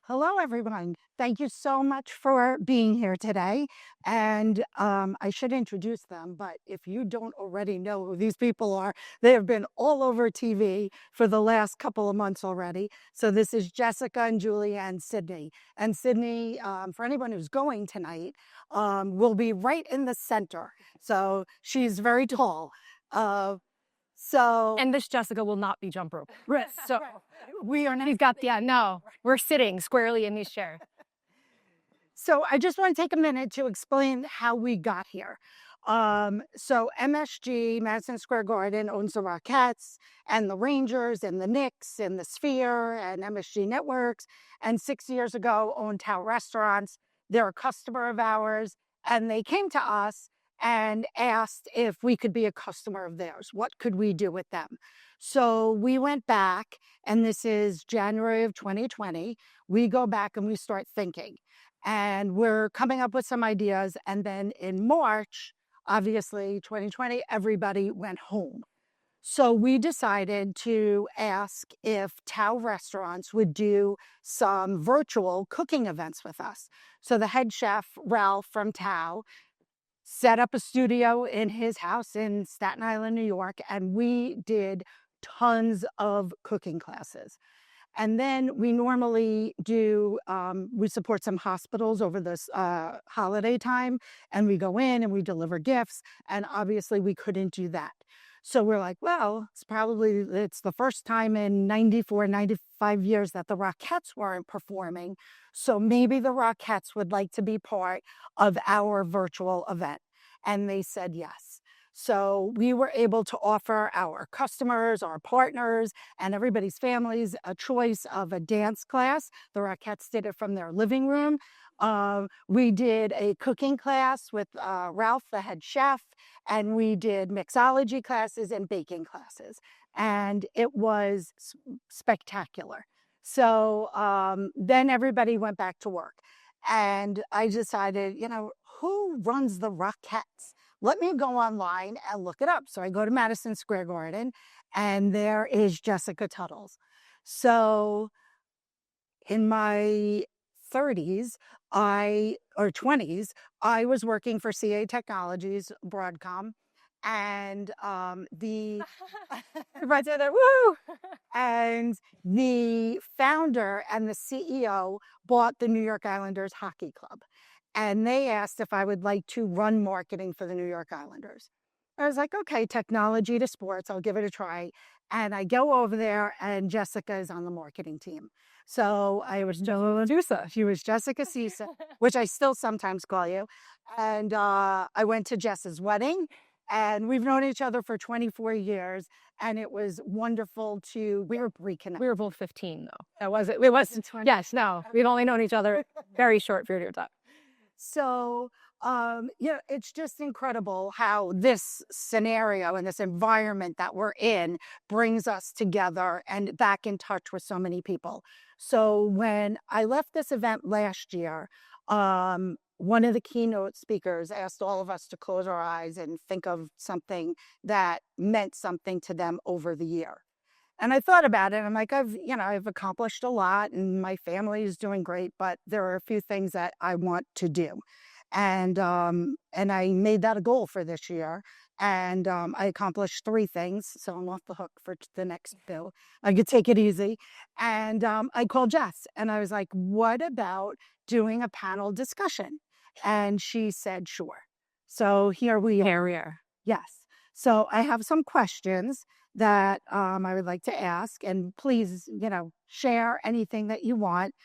Hello, everyone. Thank you so much for being here today. And I should introduce them, but if you don't already know who these people are, they have been all over TV for the last couple of months already. So this is Jessica and Julianne Sydney. And Sydney, for anyone who's going tonight, will be right in the center. So she's very tall. And this Jessica will not be jump rope. So we are not. we've got, we're sitting squarely in these chairs. So I just want to take a minute to explain how we got here. So MSG, Madison Square Garden, owns the Rockettes and the Rangers and the Knicks and the Sphere and MSG Networks. And 6 years ago owned Tao Restaurants. They're a customer of ours. And they came to us and asked if we could be a customer of theirs. What could we do with them? So we went back, and this is January of 2020. We go back and we start thinking. And we're coming up with some ideas. And then in March, obviously 2020, everybody went home. So we decided to ask if Tao Restaurants would do some virtual cooking events with us. So the head chef, Ralph from Tao, set up a studio in his house in Staten Island, New York, and we did tons of cooking classes. And then we normally do, we support some hospitals over this holiday time, and we go in and we deliver gifts, and obviously we couldn't do that. So we're like, well, it's the first time in 94, 95 years that the Rockettes weren't performing, so maybe the Rockettes would like to be part of our virtual event. And they said yes. So we were able to offer our customers, our partners, and everybody's families a choice of a dance class. The Rockettes did it from their living room. We did a cooking class with Ralph, the head chef, and we did mixology classes and baking classes. And it was spectacular. So then everybody went back to work. And I decided, who runs the Rockettes? Let me go online and look it up. So I go to Madison Square Garden, and there is Jessica Tuttle's. So in my 30s, or 20s, I was working for CA Technologies, Broadcom, and right there, woo! And the founder and the CEO bought the New York Islanders Hockey Club. And they asked if I would like to run marketing for the New York Islanders. I was like, okay, technology to sports, I'll give it a try. And I go over there, and Jessica is on the marketing team. So I was she was Jessica Cisa, which I still sometimes call you. And I went to Jess's wedding, and we've known each other for 24 years. And it was wonderful to reconnect. We were both 15, though. It wasn't 20. Yes, no. We've only known each other very short period of time. So, it's just incredible how this scenario and this environment that we're in brings us together and back in touch with so many people. So when I left this event last year, one of the keynote speakers asked all of us to close our eyes and think of something that meant something to them over the year. And I thought about it. I'm like, I've accomplished a lot, and my family is doing great, but there are a few things that I want to do. And I made that a goal for this year. And I accomplished 3 things. So I'm off the hook for the next bill. I could take it easy. And I called Jess, and I was like, what about doing a panel discussion? And she said, sure. So here we are. Yes. So I have some questions that I would like to ask, and please, share anything that you want.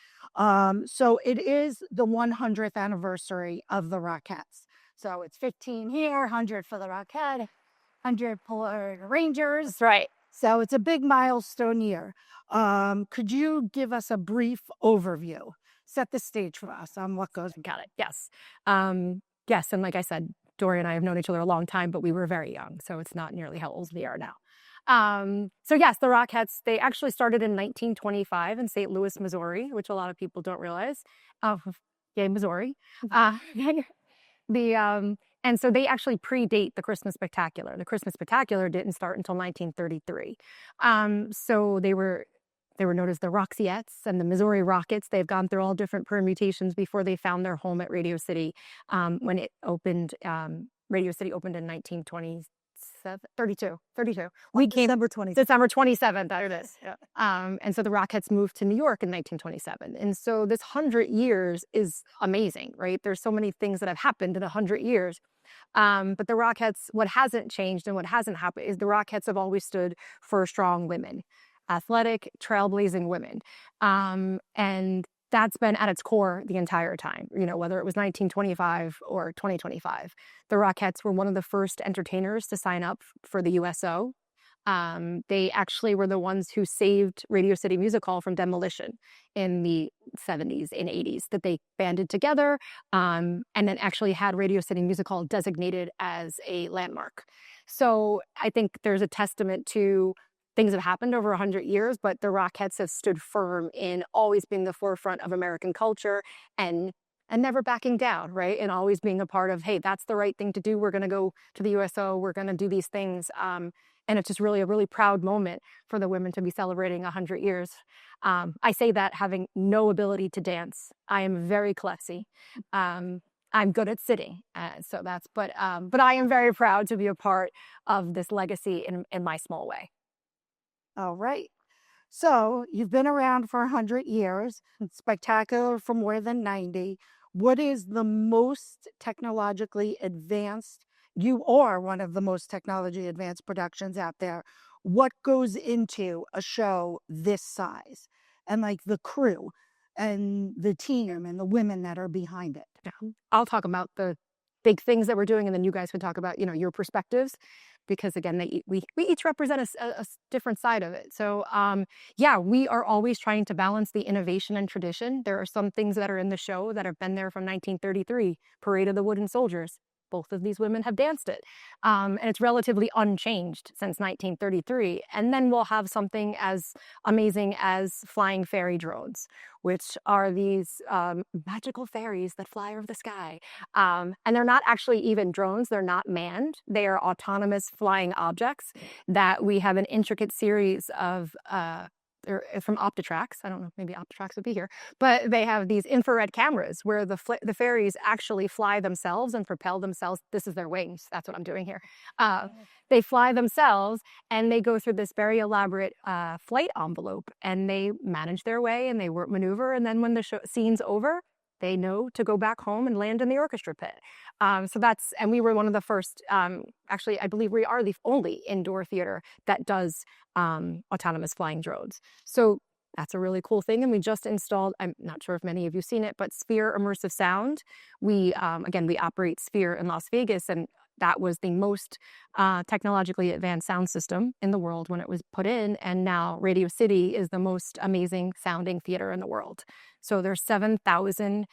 So it is the 100th anniversary of the Rockettes. So it's 15 here, 100 for the Rockette, 100 for the Rangers. That's right. So it's a big milestone year. Could you give us a brief overview? Set the stage for us on what goes. Got it. Yes. Yes. And like I said, Dori and I have known each other a long time, but we were very young. So it's not nearly how old we are now. So yes, the Rockettes, they actually started in 1925 in St. Louis, Missouri, which a lot of people don't realize. Yay, Missouri. And so they actually predate the Christmas Spectacular. The Christmas Spectacular didn't start until 1933. So they were they were known as the Roxyettes and the Missouri Rockets. They've gone through all different permutations before they found their home at Radio City when it opened. Radio City opened in 1932. We came December 27th. There it is. Yeah. And so the Rockettes moved to New York in 1927. And so this 100 years is amazing, right? There's so many things that have happened in 100 years. But the Rockettes, what hasn't changed and what hasn't happened is the Rockettes have always stood for strong women, athletic, trailblazing women. And that's been at its core the entire time, whether it was 1925 or 2025. The Rockettes were one of the first entertainers to sign up for the USO. They actually were the ones who saved Radio City Music Hall from demolition in the 70s and 80s, that they banded together and then actually had Radio City Music Hall designated as a landmark. So I think there's a testament to things have happened over 100 years, but the Rockettes have stood firm in always being the forefront of American culture and never backing down, right? And always being a part of, hey, that's the right thing to do. We're going to go to the USO. We're going to do these things. And it's just really a really proud moment for the women to be celebrating 100 years. I say that having no ability to dance. I am very klutzy. I'm good at sitting. But I am very proud to be a part of this legacy in my small way. All right. So you've been around for 100 years, spectacular for more than 90. What is the most technologically advanced? You are one of the most technology advanced productions out there. What goes into a show this size? And like the crew and the team and the women that are behind it. Yeah. I'll talk about the big things that we're doing, and then you guys can talk about, your perspectives. Because again, we each represent a different side of it. So we are always trying to balance the innovation and tradition. There are some things that are in the show that have been there from 1933, Parade of the Wooden Soldiers. Both of these women have danced it. And it's relatively unchanged since 1933. And then we'll have something as amazing as flying fairy drones, which are these magical fairies that fly over the sky. And they're not actually even drones. They're not manned. They are autonomous flying objects that we have an intricate series of they're from Optitrax. I don't know, maybe Optitrax would be here, but they have these infrared cameras where the fairies actually fly themselves and propel themselves. This is their wings. That's what I'm doing here. They fly themselves and they go through this very elaborate flight envelope, and they manage their way and they work maneuver. And then when the scene's over, they know to go back home and land in the orchestra pit. And we were one of the first, actually, I believe we are the only indoor theater that does autonomous flying drones. So that's a really cool thing. And we just installed, I'm not sure if many of you seen it, but Sphere Immersive Sound. We operate Sphere in Las Vegas, and that was the most technologically advanced sound system in the world when it was put in. And now Radio City is the most amazing sounding theater in the world. So there's 7,000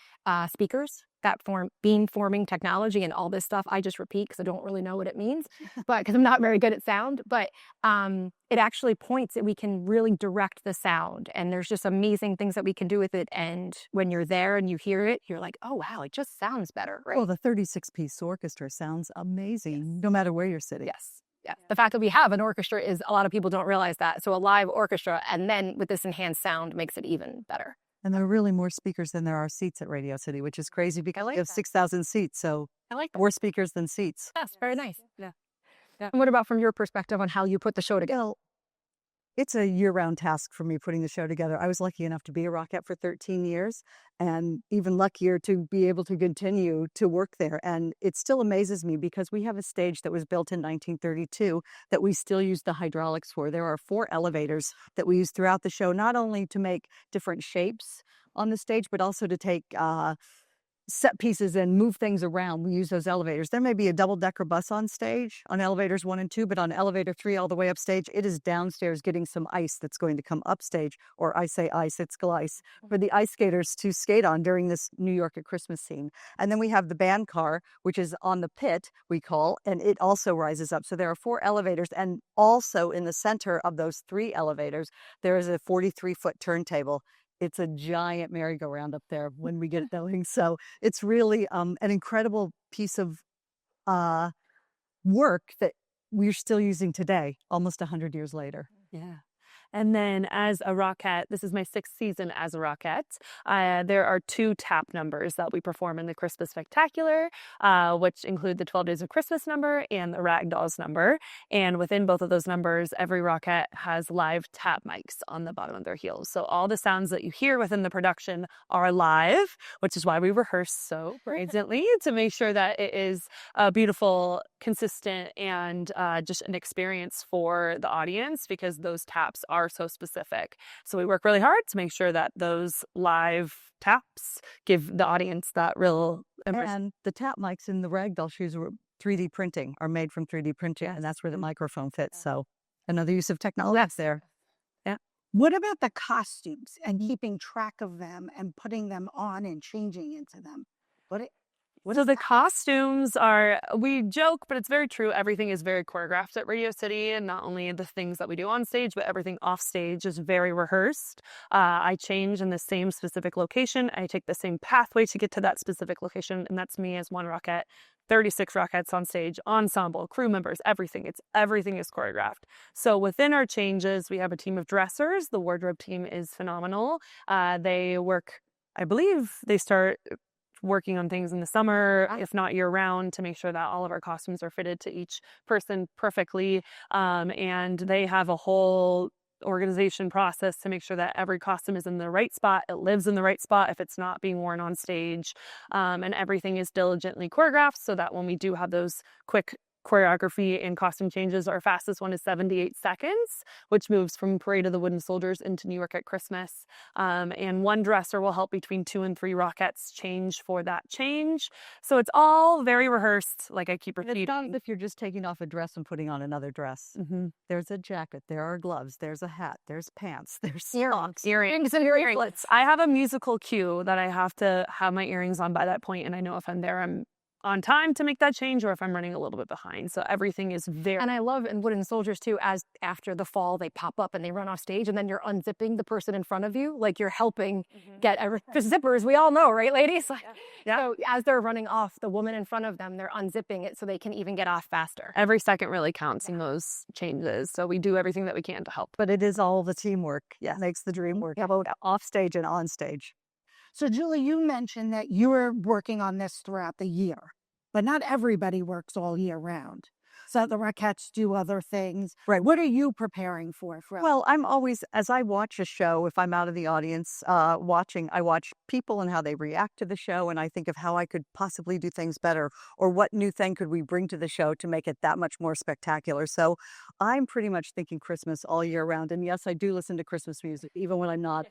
speakers that form beamforming technology and all this stuff. I just repeat because I don't really know what it means, but because I'm not very good at sound. But it actually points that we can really direct the sound, and there's just amazing things that we can do with it. And when you're there and you hear it, you're like, oh wow, it just sounds better, right? Well, the 36-piece orchestra sounds amazing, no matter where you're sitting. Yes. Yeah. The fact that we have an orchestra is, a lot of people don't realize that. So a live orchestra, and then with this enhanced sound, makes it even better. And there are really more speakers than there are seats at Radio City, which is crazy because we have 6,000 seats. So I like that. More speakers than seats. Yes, very nice. Yeah. And what about from your perspective on how you put the show together? Well, it's a year-round task for me putting the show together. I was lucky enough to be a Rockette for 13 years, and even luckier to be able to continue to work there. And it still amazes me because we have a stage that was built in 1932 that we still use the hydraulics for. There are 4 elevators that we use throughout the show, not only to make different shapes on the stage, but also to take set pieces and move things around. We use those elevators. There may be a double-decker bus on stage on elevators 1 and 2, but on elevator 3 all the way upstage, it is downstairs getting some ice that's going to come upstage, or I say ice, it's glice, for the ice skaters to skate on during this New York at Christmas scene. And then we have the band car, which is on the pit, we call, and it also rises up. So there are 4 elevators, and also in the center of those 3 elevators, there is a 43-foot turntable. It's a giant merry-go-round up there when we get it going. So it's really an incredible piece of work that we're still using today, almost 100 years later. Yeah. And then as a Rockette, this is my 6th season as a Rockette. There are 2 tap numbers that we perform in the Christmas Spectacular, which include the 12 Days of Christmas number and the Ragdolls number. And within both of those numbers, every Rockette has live tap mics on the bottom of their heels. So all the sounds that you hear within the production are live, which is why we rehearse so brazenly to make sure that it is a beautiful, consistent, and just an experience for the audience, because those taps are so specific. So we work really hard to make sure that those live taps give the audience that real immersion. And the tap mics in the ragdoll shoes were 3D printing, are made from 3D printing, Yes. and that's where the microphone fits. So another use of technology there. What about the costumes and keeping track of them and putting them on and changing into them? So the costumes are, we joke, but it's very true. Everything is very choreographed at Radio City, and not only the things that we do on stage, but everything off stage is very rehearsed. I change in the same specific location. I take the same pathway to get to that specific location, and that's me as one Rockette. 36 Rockettes on stage, ensemble, crew members, everything. Everything is choreographed. So within our changes, we have a team of dressers. The wardrobe team is phenomenal. They work, I believe they start working on things in the summer, if not year round, to make sure that all of our costumes are fitted to each person perfectly. And they have a whole organization process to make sure that every costume is in the right spot. It lives in the right spot if it's not being worn on stage. And everything is diligently choreographed so that when we do have those quick choreography and costume changes, our fastest one is 78 seconds, which moves from Parade of the Wooden Soldiers into New York at Christmas. And one dresser will help between 2 and 3 Rockettes change for that change. So it's all very rehearsed, like I keep repeating. It's not as if you're just taking off a dress and putting on another dress. Mm-hmm. There's a jacket, there are gloves, there's a hat, there's pants, there's Earrings. socks. Earrings and earrings. I have a musical cue that I have to have my earrings on by that point, and I know if I'm there, I'm on time to make that change, or if I'm running a little bit behind. So everything is very... And I love in Wooden Soldiers too, as after the fall, they pop up and they run off stage, and then you're unzipping the person in front of you. Like you're helping get because zippers, we all know, right, ladies? Yeah. So as they're running off, the woman in front of them, they're unzipping it so they can even get off faster. Every second really counts in those changes. So we do everything that we can to help. But it is all the teamwork. Yeah, makes the dream work, both off stage and on stage. So Julie, you mentioned that you were working on this throughout the year, but not everybody works all year round. So the Rockettes do other things. Right. What are you preparing for? Well, I'm always, as I watch a show, if I'm out of the audience I watch people and how they react to the show, and I think of how I could possibly do things better, or what new thing could we bring to the show to make it that much more spectacular. So I'm pretty much thinking Christmas all year round. And yes, I do listen to Christmas music, even when I'm not.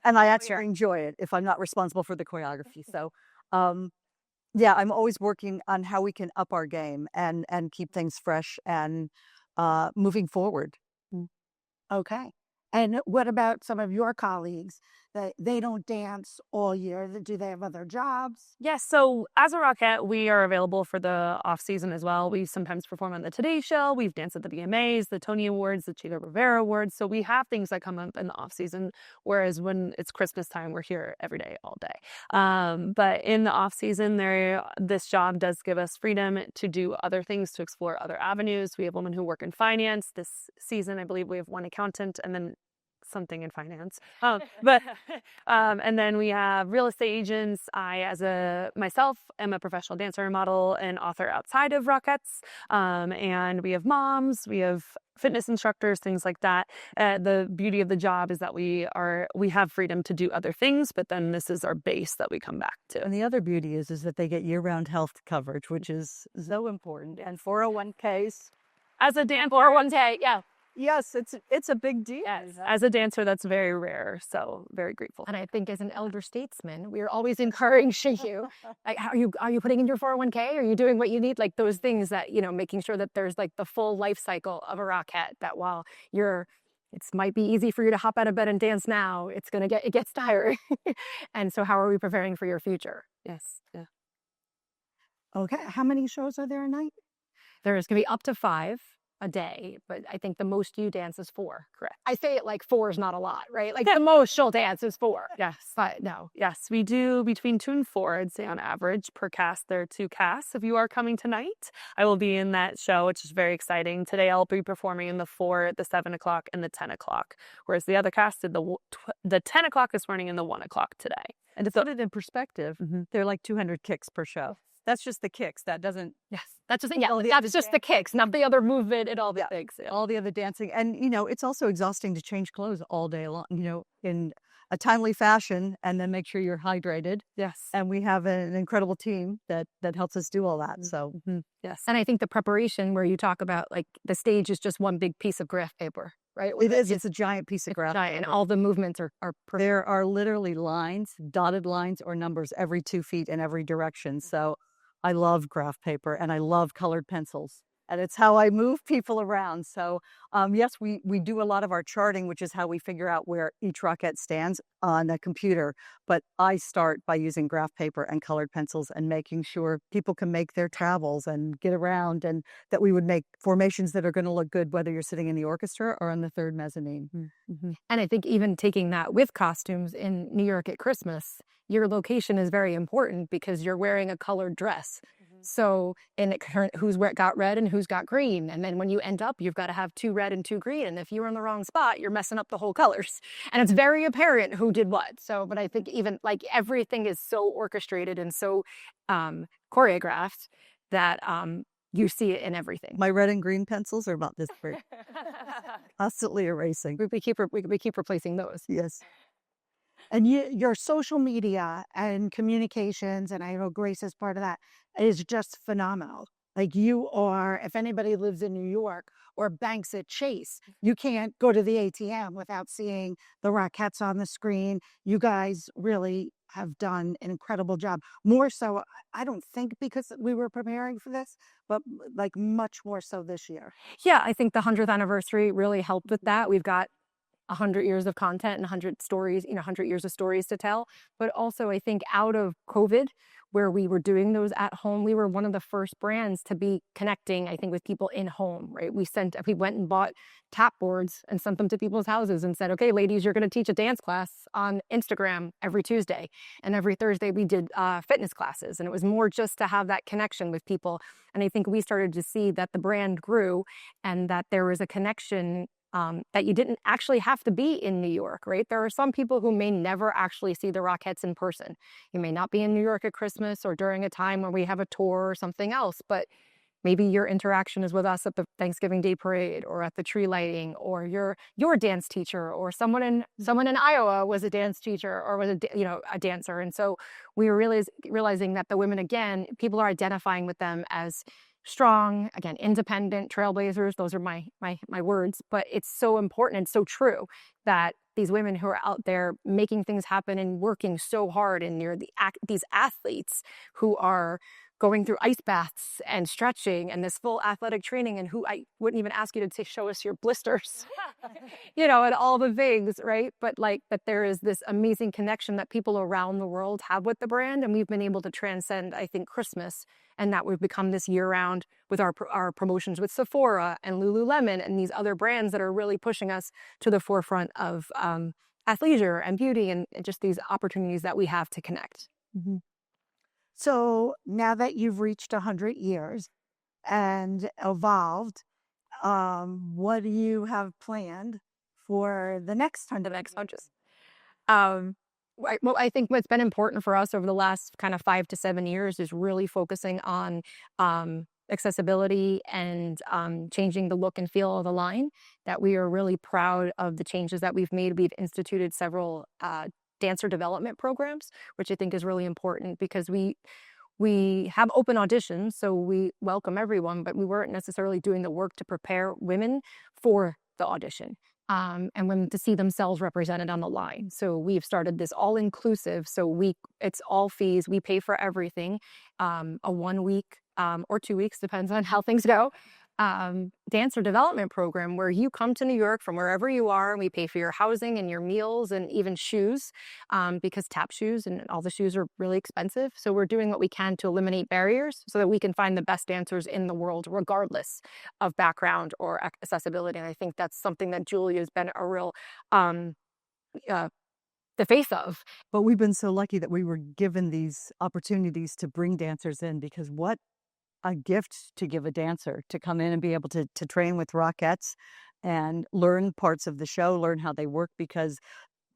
And I actually enjoy it if I'm not responsible for the choreography. So yeah, I'm always working on how we can up our game and keep things fresh and moving forward. Okay. And what about some of your colleagues that they don't dance all year? Do they have other jobs? Yes, so as a Rockette, we are available for the off season as well. We sometimes perform on the Today Show. We've danced at the BMAs, the Tony Awards, the Chico Rivera Awards. So we have things that come up in the off season, whereas when it's Christmas time, we're here every day, all day. But in the off season, this job does give us freedom to do other things, to explore other avenues. We have women who work in finance. This season, I believe we have one accountant and then something in finance. And then we have real estate agents. I, myself, am a professional dancer and model and author outside of Rockettes. And we have moms, we have fitness instructors, things like that. The beauty of the job is that we have freedom to do other things, but then this is our base that we come back to. And the other beauty is that they get year-round health coverage, which is so important. And 401ks. As a dancer, 401k, yeah. Yes, it's a big deal. Yes. As a dancer, that's very rare. So very grateful. And I think as an elder statesman, we're always encouraging you. Like, are you putting in your 401k? Are you doing what you need? Like those things that, making sure that there's like the full life cycle of a Rockette, that while it might be easy for you to hop out of bed and dance now, it gets tiring. And so how are we preparing for your future? Yes. Yeah. Okay. How many shows are there a night? There's going to be up to 5 a day, but I think the most you dance is 4. Correct. I say it like 4 is not a lot, right? Like the most she'll dance is 4. Yes. But no. Yes, we do between 2 and 4, I'd say on average per cast. There are 2 casts. If you are coming tonight, I will be in that show, which is very exciting. Today I'll be performing in the 4, the 7 o'clock, and the 10 o'clock, whereas the other cast did the 10 o'clock this morning and the 1 o'clock today. And to put it in perspective, they're like 200 kicks per show. That's just the kicks. That doesn't. Yes, that's just that's just the kicks, not the other movement and all the things. Yeah. All the other dancing. And, it's also exhausting to change clothes all day long, in a timely fashion, and then make sure you're hydrated. Yes. And we have an incredible team that helps us do all that. So, yes. And I think the preparation where you talk about like the stage is just one big piece of graph paper, right? It is. It's a giant piece of graph paper. And all the movements are perfect. There are literally lines, dotted lines or numbers every 2 feet in every direction. So I love graph paper and I love colored pencils. And it's how I move people around. So, yes, we do a lot of our charting, which is how we figure out where each Rockette stands on a computer. But I start by using graph paper and colored pencils and making sure people can make their travels and get around, and that we would make formations that are going to look good, whether you're sitting in the orchestra or on the third mezzanine. And I think even taking that with costumes in New York at Christmas, your location is very important because you're wearing a colored dress. So, who's got red and who's got green. And then when you end up, you've got to have 2 red and 2 green. And if you're in the wrong spot, you're messing up the whole colors. And it's very apparent who did what. So, but I think even like everything is so orchestrated and so choreographed that you see it in everything. My red and green pencils are about this big. Constantly erasing. We keep replacing those. Yes. And your social media and communications, and I know Grace is part of that, is just phenomenal. Like you are, if anybody lives in New York or banks at Chase, you can't go to the ATM without seeing the Rockettes on the screen. You guys really have done an incredible job. More so, I don't think because we were preparing for this, but like much more so this year. Yeah, I think the 100th anniversary really helped with that. We've got 100 years of content and 100 stories, 100 years of stories to tell. But also, I think out of COVID, where we were doing those at home, we were one of the first brands to be connecting, I think, with people in home, right? We went and bought tap boards and sent them to people's houses and said, okay, ladies, you're going to teach a dance class on Instagram every Tuesday. And every Thursday we did fitness classes. And it was more just to have that connection with people. And I think we started to see that the brand grew and that there was a connection that you didn't actually have to be in New York, right? There are some people who may never actually see the Rockettes in person. You may not be in New York at Christmas or during a time when we have a tour or something else, but maybe your interaction is with us at the Thanksgiving Day Parade or at the tree lighting, or your dance teacher, or someone in Iowa was a dance teacher or was a dancer. And so we were realizing that the women, again, people are identifying with them as strong, again, independent trailblazers. Those are my words, but it's so important and so true that these women who are out there making things happen and working so hard, and you're these athletes who are going through ice baths and stretching and this full athletic training, and who I wouldn't even ask you to show us your blisters, and all the things, right? But like that there is this amazing connection that people around the world have with the brand, and we've been able to transcend, I think, Christmas, and that we've become this year-round with our promotions with Sephora and Lululemon and these other brands that are really pushing us to the forefront of athleisure and beauty and just these opportunities that we have to connect. So now that you've reached 100 years and evolved, what do you have planned for the next 100? The next 100. Well, I think what's been important for us over the last kind of 5 to 7 years is really focusing on accessibility and changing the look and feel of the line. That we are really proud of the changes that we've made. We've instituted several dancer development programs, which I think is really important because we have open auditions, so we welcome everyone, but we weren't necessarily doing the work to prepare women for the audition. And women to see themselves represented on the line. So we've started this all-inclusive. So it's all fees. We pay for everything. A 1 week or 2 weeks, depends on how things go. dancer development program where you come to New York from wherever you are, and we pay for your housing and your meals and even shoes, because tap shoes and all the shoes are really expensive. So we're doing what we can to eliminate barriers so that we can find the best dancers in the world, regardless of background or accessibility. And I think that's something that Julia has been a real the face of. But we've been so lucky that we were given these opportunities to bring dancers in, because what a gift to give a dancer to come in and be able to train with Rockettes and learn parts of the show, learn how they work, because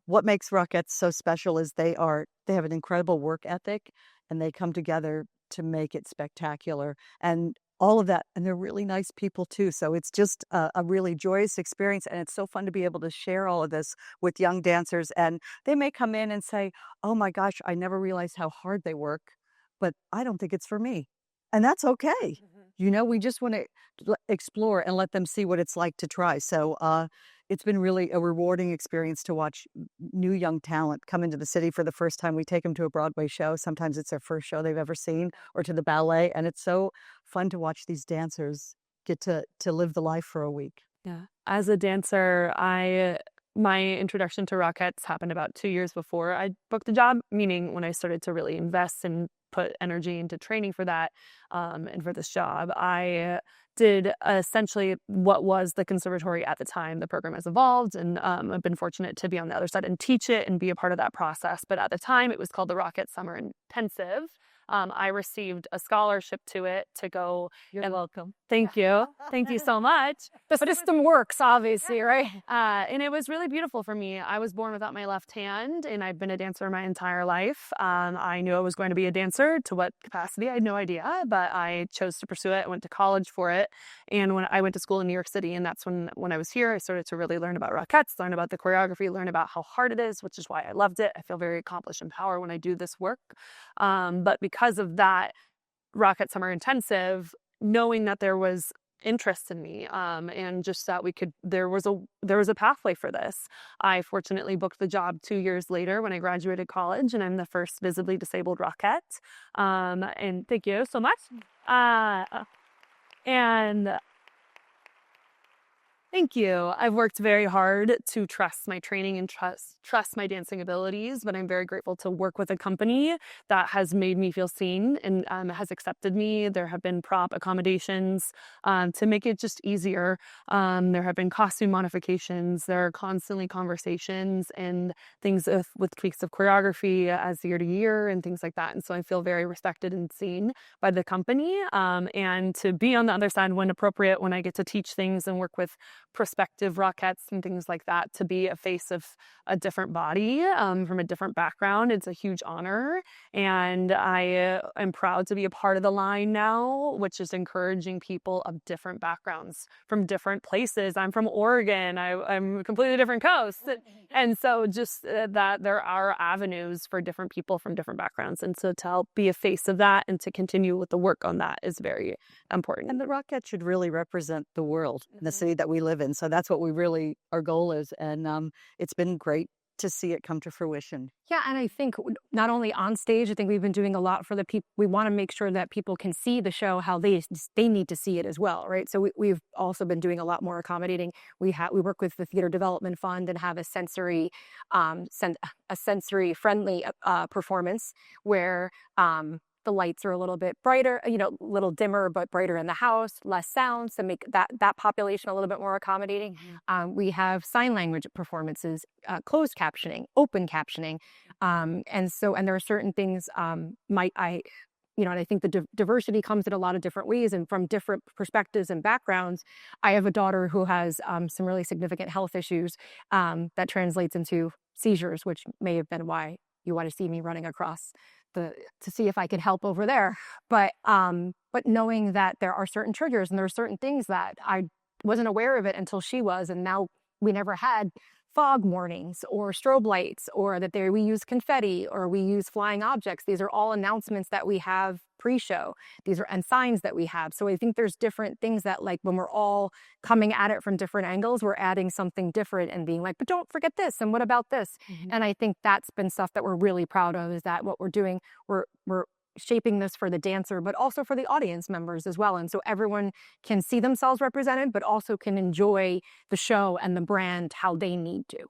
what makes Rockettes so special is they have an incredible work ethic, and they come together to make it spectacular. And all of that, and they're really nice people too. So it's just a really joyous experience, and it's so fun to be able to share all of this with young dancers. And they may come in and say, oh my gosh, I never realized how hard they work, but I don't think it's for me. And that's okay. You know, we just want to explore and let them see what it's like to try. So it's been really a rewarding experience to watch new young talent come into the city for the first time. We take them to a Broadway show. Sometimes it's their first show they've ever seen, or to the ballet. And it's so fun to watch these dancers get to live the life for a week. Yeah. As a dancer, my introduction to Rockettes happened about 2 years before I booked the job, meaning when I started to really invest and put energy into training for that, and for this job. I did essentially what was the conservatory at the time. The program has evolved, and I've been fortunate to be on the other side and teach it and be a part of that process. But at the time, it was called the Rockette Summer Intensive. I received a scholarship to it to go. You're welcome. Thank you. Thank you so much. The system works, obviously, right? And it was really beautiful for me. I was born without my left hand, and I've been a dancer my entire life. I knew I was going to be a dancer. To what capacity, I had no idea, but I chose to pursue it. I went to college for it. And when I went to school in New York City, and that's when I was here, I started to really learn about Rockettes, learn about the choreography, learn about how hard it is, which is why I loved it. I feel very accomplished and empowered when I do this work. But because of that Rockette Summer Intensive, knowing that there was interest in me, and just that there was a pathway for this. I fortunately booked the job 2 years later when I graduated college, and I'm the first visibly disabled Rockette. And thank you so much. And thank you. I've worked very hard to trust my training and trust my dancing abilities, but I'm very grateful to work with a company that has made me feel seen and has accepted me. There have been prop accommodations to make it just easier. There have been costume modifications. There are constantly conversations and things with tweaks of choreography as year to year and things like that. And so I feel very respected and seen by the company. And to be on the other side when appropriate, when I get to teach things and work with prospective Rockettes and things like that, to be a face of a different body from a different background, it's a huge honor. And I am proud to be a part of the line now, which is encouraging people of different backgrounds from different places. I'm from Oregon. I'm a completely different coast. And so just that there are avenues for different people from different backgrounds. And so to help be a face of that and to continue with the work on that is very important. And the Rockette should really represent the world, the city that we live in. So that's what our goal is. And it's been great to see it come to fruition. Yeah, and I think not only on stage, I think we've been doing a lot for the people. We want to make sure that people can see the show how they need to see it as well, right? So we've also been doing a lot more accommodating. We work with the Theater Development Fund and have a sensory friendly performance where the lights are a little bit brighter, a little dimmer, but brighter in the house, less sounds to make that population a little bit more accommodating. We have sign language performances, closed captioning, open captioning. And there are certain things, and I think the diversity comes in a lot of different ways and from different perspectives and backgrounds. I have a daughter who has some really significant health issues that translates into seizures, which may have been why you want to see me running across to see if I could help over there. But knowing that there are certain triggers and there are certain things that I wasn't aware of it until she was, and now we never had fog warnings or strobe lights, or that we use confetti or we use flying objects. These are all announcements that we have pre-show. And signs that we have. So I think there's different things that, like, when we're all coming at it from different angles, we're adding something different and being like, but don't forget this, and what about this? And I think that's been stuff that we're really proud of, is that what we're doing, we're shaping this for the dancer, but also for the audience members as well. And so everyone can see themselves represented, but also can enjoy the show and the brand how they need to.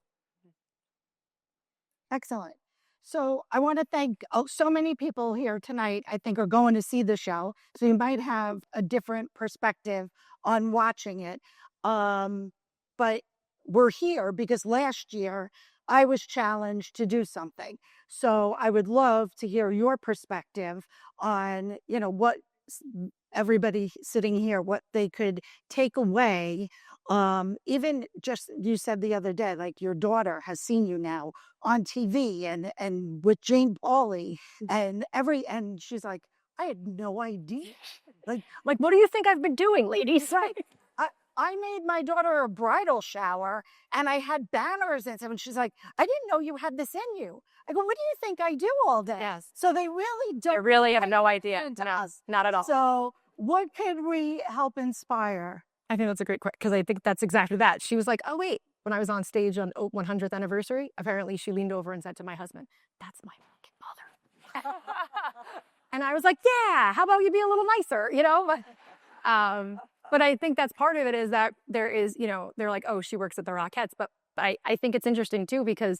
Excellent. So I want to thank so many people here tonight, I think, are going to see the show. So you might have a different perspective on watching it. But we're here because last year I was challenged to do something. So I would love to hear your perspective on, what everybody sitting here, what they could take away. Even just, you said the other day, like your daughter has seen you now on TV and with Jane Pauley and she's like, I had no idea. Like, what do you think I've been doing, ladies? Right. I made my daughter a bridal shower and I had banners and stuff. And she's like, I didn't know you had this in you. I go, what do you think I do all day? Yes. So they really don't. I really have no idea. No, not at all. So what could we help inspire? I think that's a great question because I think that's exactly that. She was like, oh, wait, when I was on stage on 100th anniversary, apparently she leaned over and said to my husband, that's my fucking mother. And I was like, yeah, how about you be a little nicer, But I think that's part of it is that there is, they're like, oh, she works at the Rockettes. But I think it's interesting, too, because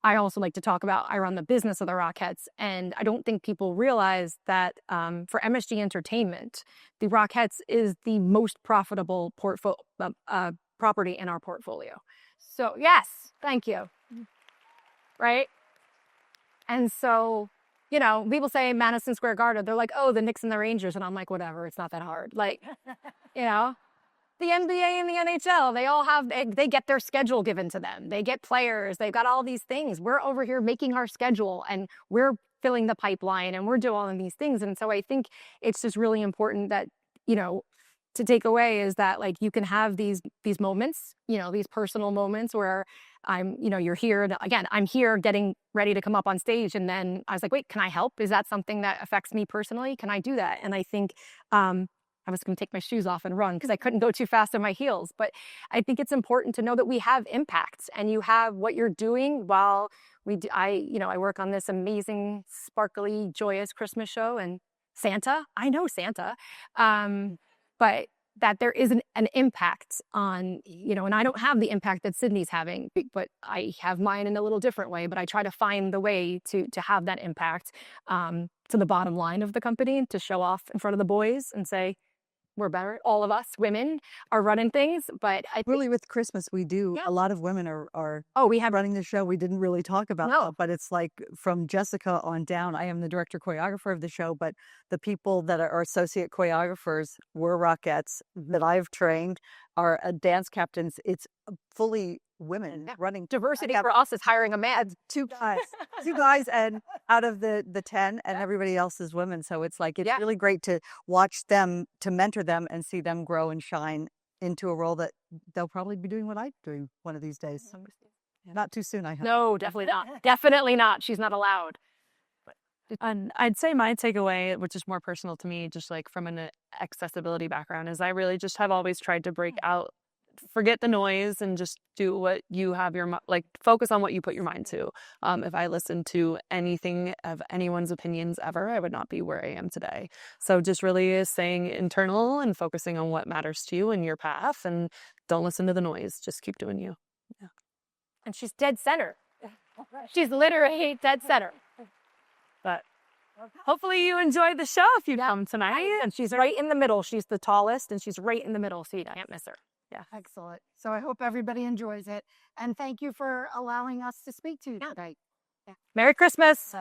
I also like to talk about, I run the business of the Rockettes. And I don't think people realize that for MSG Entertainment, the Rockettes is the most profitable property in our portfolio. So, yes, thank you. Right? And so, people say Madison Square Garden, they're like, oh, the Knicks and the Rangers. And I'm like, whatever, it's not that hard. Like, the NBA and the NHL, they all have, they get their schedule given to them. They get players, they've got all these things. We're over here making our schedule and we're filling the pipeline and we're doing all of these things. And so I think it's just really important that, to take away is that like you can have these moments, these personal moments where you're here. And again, I'm here getting ready to come up on stage. And then I was like, wait, can I help? Is that something that affects me personally? Can I do that? And I think I was going to take my shoes off and run because I couldn't go too fast in my heels. But I think it's important to know that we have impacts and you have what you're doing while I work on this amazing, sparkly, joyous Christmas show and Santa. I know Santa. But that there is an impact on, and I don't have the impact that Sydney's having, but I have mine in a little different way. But I try to find the way to have that impact to the bottom line of the company, to show off in front of the boys and say, we're better. All of us women are running things, but I think, really with Christmas we do. Yeah. A lot of women are we have running the show. We didn't really talk about No. that, but it's like from Jessica on down. I am the director choreographer of the show, but the people that are associate choreographers were Rockettes that I've trained are dance captains. It's fully women running. diversity for us is hiring a man. Two guys, and out of the 10, and everybody else is women. So it's like it's really great to watch them, to mentor them, and see them grow and shine into a role that they'll probably be doing what I'm doing one of these days. Not too soon, I hope. No, definitely not. Definitely not. She's not allowed. And I'd say my takeaway, which is more personal to me, just like from an accessibility background, is I really just have always tried to break out, forget the noise and just do what you have focus on what you put your mind to. If I listened to anything of anyone's opinions ever, I would not be where I am today. So just really is staying internal and focusing on what matters to you and your path, and don't listen to the noise. Just keep doing you. Yeah. And she's dead center. She's literally dead center. But hopefully you enjoyed the show if you come tonight. And she's right in the middle. She's the tallest and she's right in the middle, so you can't miss her. Yeah. Excellent. So I hope everybody enjoys it. And thank you for allowing us to speak to you tonight. Merry Christmas.